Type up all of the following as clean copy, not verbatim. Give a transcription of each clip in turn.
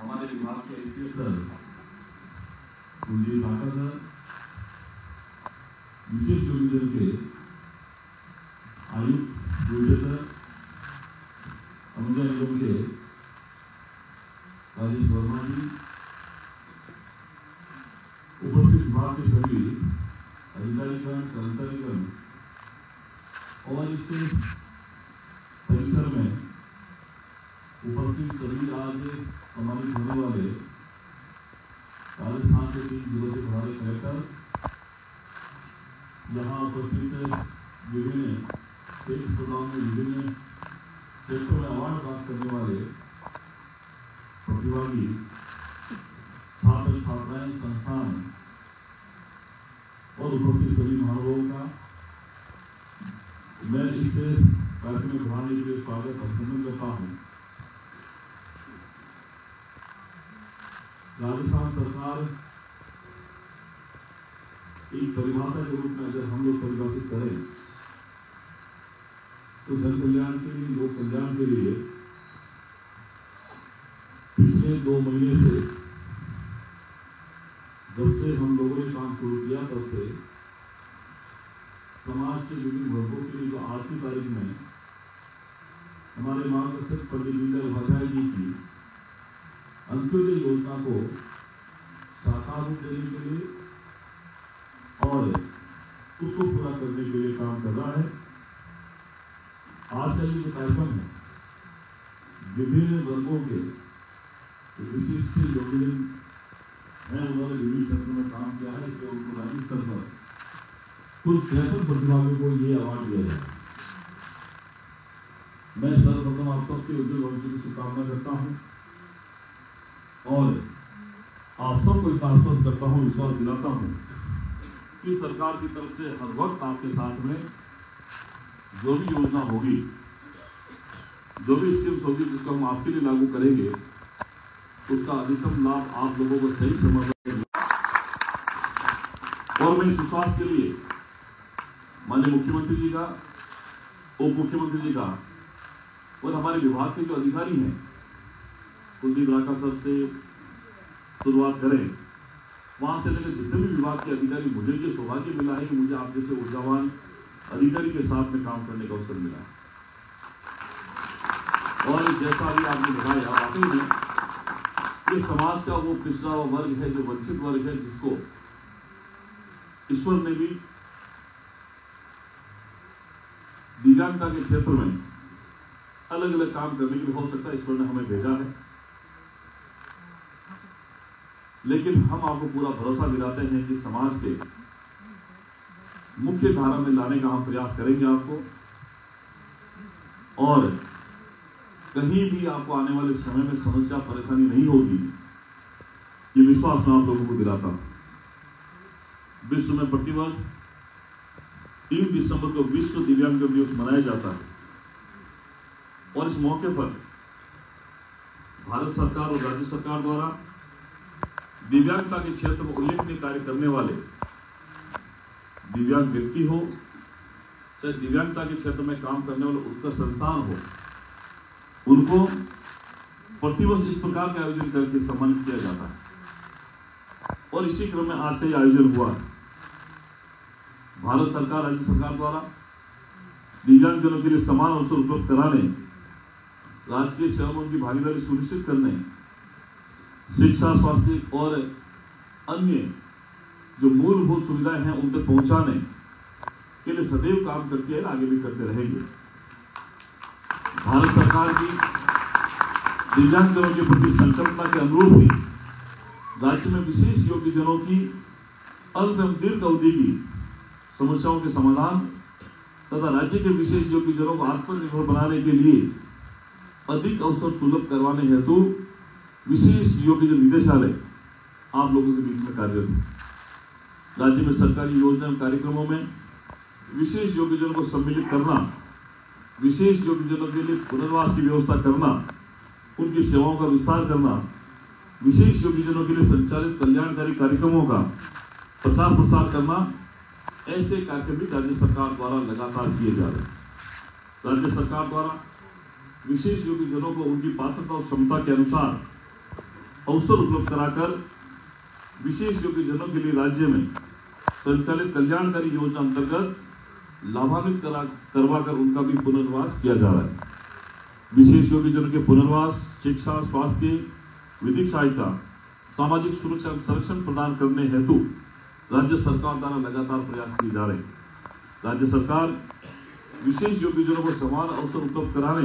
हमारे विभाग के ACS sir Kuldeep Dhaka sir, विशेष डिवीजन के आयुक्त सर, अनुजा निगम के राजेश वर्मा जी, उपस्थित विभाग के सभी अधिकारीगण, कर्मचारीगण और इस परिसर में उपस्थित सभी आज सम्मानित होने वाले राजस्थान के 3 जिलों के प्रभारी कलेक्टर, यहाँ उपस्थित विभिन्न क्षेत्र प्रोग्राम में विभिन्न क्षेत्रों में अवार्ड प्राप्त करने वाले प्रतिभागी छात्र छात्राएं, संस्थान और उपस्थित सभी महानुभावों का मैं इस कार्यक्रम में बढ़ाने के लिए स्वागत अभिनंदन करता हूँ। राजस्थान सरकार एक परिभाषा के रूप में अगर हम लोग परिभाषित करें तो जन कल्याण के लिए, लोक कल्याण के लिए पिछले 2 महीने से जब से हम लोगों ने काम शुरू किया तब से समाज के विभिन्न वर्गों के लिए जो आज की तारीख में हमारे मार्गदर्शक पंडित दीनदयाल उपाध्याय जी की अंत्योदय योजना को साकार रूप देने के लिए और उसको पूरा करने के लिए काम कर रहा है। आज का ये जो कार्यक्रम है विभिन्न वर्गों के विशिष्ट योगदान है, उन्होंने विभिन्न क्षेत्रों में काम किया है, इसलिए उनको राज्य स्तर पर कुल 53 प्रतिभागियों को ये अवार्ड दिया जाए। मैं सर्वप्रथम आप सबके उज्जवल भविष्य की शुभकामना करता हूँ और आप सबको इतना आश्वस्त करता हूँ, विश्वास दिलाता हूँ कि सरकार की तरफ से हर वक्त आपके साथ में जो भी योजना होगी, जो भी स्कीम्स होगी जिसको हम आपके लिए लागू करेंगे, उसका अधिकतम लाभ आप लोगों को सही समय पर। और मैं इस विश्वास के लिए माननीय मुख्यमंत्री जी का, उप मुख्यमंत्री जी का और हमारे विभाग के जो अधिकारी हैं, कुलदीप ढाका सर से शुरुआत करें, वहां से लेकर जितने भी विभाग के अधिकारी, मुझे ये सौभाग्य मिला है कि मुझे आप जैसे ऊर्जावान अधिकारी के साथ में काम करने का अवसर मिला है। और जैसा भी आपने बताया, वाकई में ये समाज का वो पिछड़ा हुआ वर्ग है, जो वंचित वर्ग है, जिसको ईश्वर ने भी दिव्यांगता के क्षेत्र में अलग अलग काम करने के लिए हो सकता है ईश्वर ने हमें भेजा है, लेकिन हम आपको पूरा भरोसा दिलाते हैं कि समाज के मुख्य धारा में लाने का हम प्रयास करेंगे आपको, और कहीं भी आपको आने वाले समय में समस्या परेशानी नहीं होगी, ये विश्वास मैं आप लोगों को दिलाता हूं। विश्व में प्रतिवर्ष 3 दिसंबर को विश्व दिव्यांग दिवस मनाया जाता है और इस मौके पर भारत सरकार और राज्य सरकार द्वारा दिव्यांगता के क्षेत्र में उल्लेखनीय कार्य करने वाले दिव्यांग व्यक्ति हो, चाहे दिव्यांगता के क्षेत्र में काम करने वाले उत्कृष्ट संस्थान हो, उनको प्रतिवर्ष इस प्रकार के आयोजन करके सम्मानित किया जाता है। और इसी क्रम में आज का ये आयोजन हुआ। भारत सरकार, राज्य सरकार द्वारा दिव्यांगजनों के लिए समान अवसर उपलब्ध कराने, राजकीय सेवा में उनकी भागीदारी सुनिश्चित करने, शिक्षा, स्वास्थ्य और अन्य जो मूलभूत सुविधाएं हैं उन तक पहुंचाने के लिए सदैव काम करते हैं, आगे भी करते रहेंगे। भारत सरकार की दिव्यांगजनों के प्रति संकल्पना के अनुरूप ही राज्य में विशेष योग्यजनों की अल्प एवं दीर्घ अवधि की समस्याओं के समाधान तथा राज्य के विशेष योग्यजनों को आत्मनिर्भर बनाने के लिए अधिक अवसर सुलभ करवाने हेतु विशेष योग्यजन निदेशालय आप लोगों के बीच में कार्यरत है। राज्य में सरकारी योजना एवं कार्यक्रमों में विशेष योग्यजनों को सम्मिलित करना, विशेष योग्यजनों के लिए पुनर्वास की व्यवस्था करना, उनकी सेवाओं का विस्तार करना, विशेष योग्यजनों के लिए संचालित कल्याणकारी कार्यक्रमों का प्रचार प्रसार करना, ऐसे कार्यक्रम भी राज्य सरकार द्वारा लगातार किए जा रहे हैं। राज्य सरकार द्वारा विशेष योग्यजनों को उनकी पात्रता और क्षमता के अनुसार अवसर उपलब्ध कराकर विशेष योग्यजनों के लिए राज्य में संचालित कल्याणकारी योजना अंतर्गत लाभान्वित करवाकर उनका भी पुनर्वास किया जा रहा है। विशेष योग्यजनों के पुनर्वास, शिक्षा, स्वास्थ्य, विधिक सहायता, सामाजिक सुरक्षा संरक्षण प्रदान करने हेतु राज्य सरकार द्वारा लगातार प्रयास किए जा रहे हैं। राज्य सरकार विशेष योग्यजनों को समान अवसर उपलब्ध कराने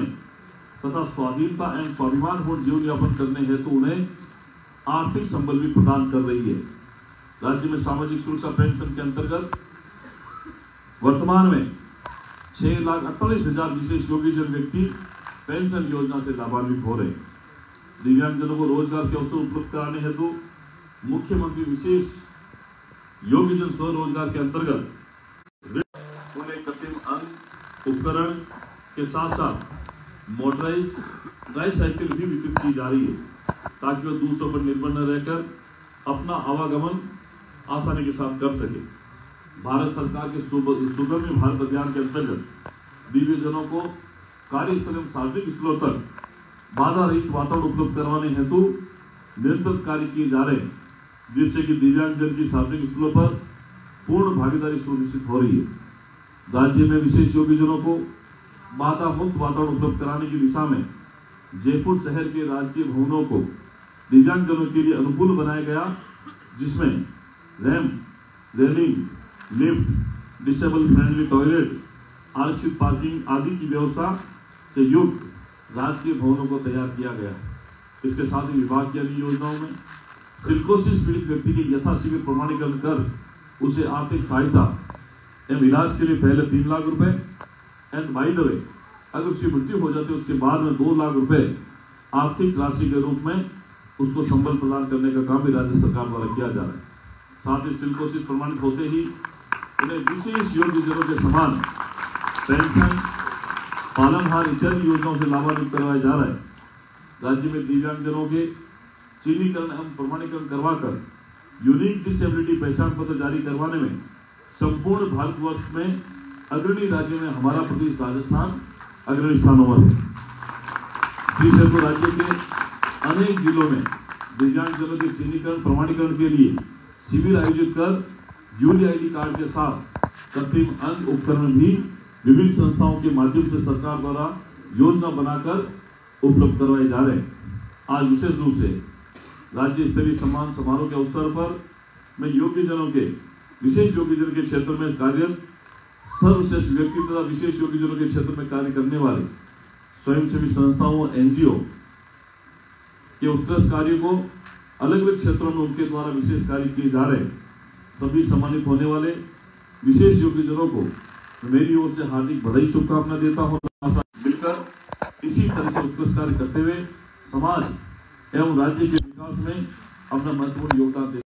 तथा स्वाधीनता एवं स्वाभिमानपूर्ण जीवन यापन करने हेतु उन्हें आर्थिक संबल भी प्रदान कर रही है। राज्य में सामाजिक सुरक्षा पेंशन के अंतर्गत वर्तमान में 6,48,000 विशेष योग्यजन व्यक्ति पेंशन योजना से लाभान्वित हो रहे हैं। दिव्यांगजनों को रोजगार के अवसर उपलब्ध कराने हेतु मुख्यमंत्री विशेष योग्यजन स्वरोजगार के अंतर्गत उन्हें कृत्रिम अंग उपकरण के साथ साथ मोटराइज ट्राईसाइकिल भी वितरित की जा रही है, ताकि वह दूसरों पर निर्भर न रहकर अपना आवागमन आसानी के साथ कर सके। भारत सरकार के सुगम्य भारत अभियान के अंतर्गत दिव्यांगजनों को कार्यस्थल एवं सार्वजनिक स्थलों तक बाधा रहित वातावरण उपलब्ध करवाने हेतु निरंतर कार्य किए जा रहे हैं, जिससे कि दिव्यांगजन की सार्वजनिक स्थलों पर पूर्ण भागीदारी सुनिश्चित हो रही है। राज्य में विशेष योग्यजनों को बाधा मुक्त वातावरण उपलब्ध कराने की दिशा में जयपुर शहर के राजकीय भवनों को दिव्यांगजनों के लिए अनुकूल बनाया गया, जिसमें ramp, railing, lift, disable friendly toilet, आरक्षित पार्किंग आदि की व्यवस्था से युक्त राजकीय भवनों को तैयार किया गया है। इसके साथ ही विभाग की अन्य योजनाओं में सिलिकोसिस पीड़ित व्यक्ति के यथाशीघ्र प्रमाणीकरण कर उसे आर्थिक सहायता एवं इलाज के लिए पहले 3 लाख रुपए एंड बाय द वे अगर उसकी मृत्यु हो जाती है उसके बाद में 2 लाख रुपए आर्थिक राशि के रूप में उसको संबल प्रदान करने का काम भी राज्य सरकार द्वारा किया जा रहा है। साथ ही सिलिकोसिस प्रमाणित होते ही उन्हें विशेष योग्यजनों के समान पेंशन, पालनहार इत्यादि योजनाओं से लाभान्वित करवाया जा रहा है। राज्य में दिव्यांगजनों के चिन्हीकरण एवं प्रमाणीकरण करवाकर यूनिक डिसेबिलिटी पहचान पत्र जारी करवाने में संपूर्ण भारतवर्ष में अग्रणी राज्य में हमारा प्रदेश राजस्थान अग्रणी स्थानों पर है। जिससे तो राज्य के अनेक जिलों में दिव्यांगजनों के चिन्हीकरण प्रमाणीकरण के लिए शिविर आयोजित कर यूडीआईडी कार्ड के साथ कृत्रिम अंग उपकरण भी विभिन्न संस्थाओं के माध्यम से सरकार द्वारा योजना बनाकर उपलब्ध करवाए जा रहे हैं। आज विशेष रूप से राज्य स्तरीय सम्मान समारोह के अवसर पर मैं योग्यजनों के विशेष योग्यजन के क्षेत्र में कार्यरत सर्वश्रेष्ठ व्यक्ति तथा विशेष योग्यजनों के क्षेत्र में कार्य करने वाले स्वयंसेवी संस्थाओं, एनजीओ के उत्कृष्ट कार्य को अलग अलग क्षेत्रों में उनके द्वारा विशेष कार्य किए जा रहे हैं सभी सम्मानित होने वाले विशेष योग्यजनों को मेरी ओर से हार्दिक बधाई शुभकामना देता हूँ। मिलकर इसी तरह से उत्कृष्ट कार्य करते हुए समाज एवं राज्य के विकास में अपना महत्वपूर्ण योगदान देते